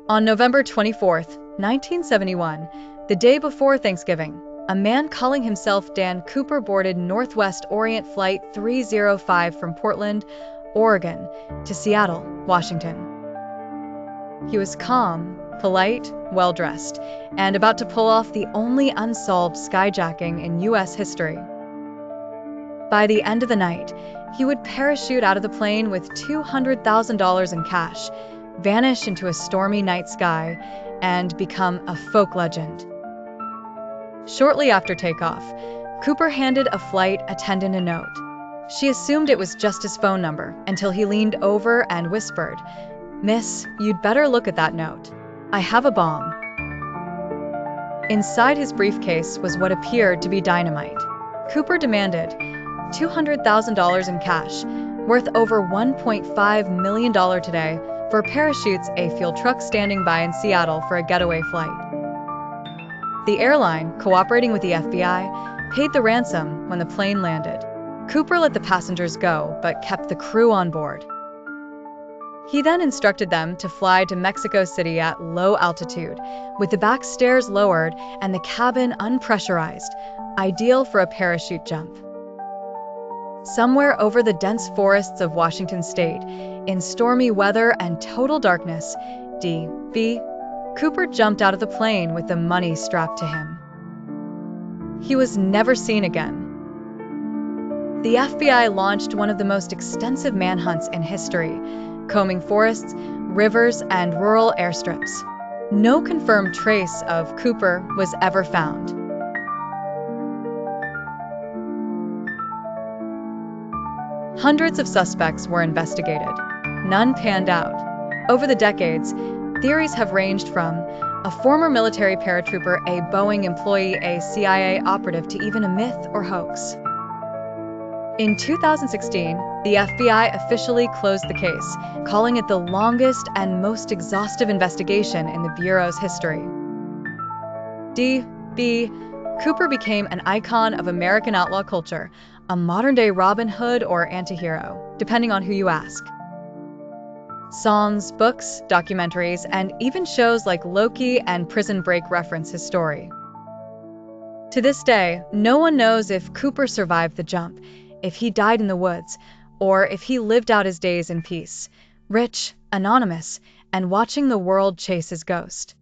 On November 24th, 1971, the day before Thanksgiving, a man calling himself Dan Cooper boarded Northwest Orient Flight 305 from Portland, Oregon, to Seattle, Washington. He was calm, polite, well-dressed, and about to pull off the only unsolved skyjacking in U.S. history. By the end of the night, he would parachute out of the plane with $200,000 in cash, vanish into a stormy night sky, and become a folk legend. Shortly after takeoff, Cooper handed a flight attendant a note. She assumed it was just his phone number until he leaned over and whispered, "Miss, you'd better look at that note. I have a bomb." Inside his briefcase was what appeared to be dynamite. Cooper demanded $200,000 in cash, worth over $1.5 million today, for parachutes a fuel truck standing by in Seattle for a getaway flight. The airline, cooperating with the FBI, paid the ransom when the plane landed. Cooper let the passengers go, but kept the crew on board. He then instructed them to fly to Mexico City at low altitude, with the back stairs lowered and the cabin unpressurized, ideal for a parachute jump. Somewhere over the dense forests of Washington state, in stormy weather and total darkness, D.B. Cooper jumped out of the plane with the money strapped to him. He was never seen again. The FBI launched one of the most extensive manhunts in history, combing forests, rivers, and rural airstrips. No confirmed trace of Cooper was ever found. Hundreds of suspects were investigated. None panned out. Over the decades, theories have ranged from a former military paratrooper, a Boeing employee, a CIA operative, to even a myth or hoax. In 2016, the FBI officially closed the case, calling it the longest and most exhaustive investigation in the Bureau's history. D.B. Cooper became an icon of American outlaw culture, a modern-day Robin Hood or antihero, depending on who you ask. Songs, books, documentaries, and even shows like Loki and Prison Break reference his story. To this day, no one knows if Cooper survived the jump, if he died in the woods, or if he lived out his days in peace, rich, anonymous, and watching the world chase his ghost.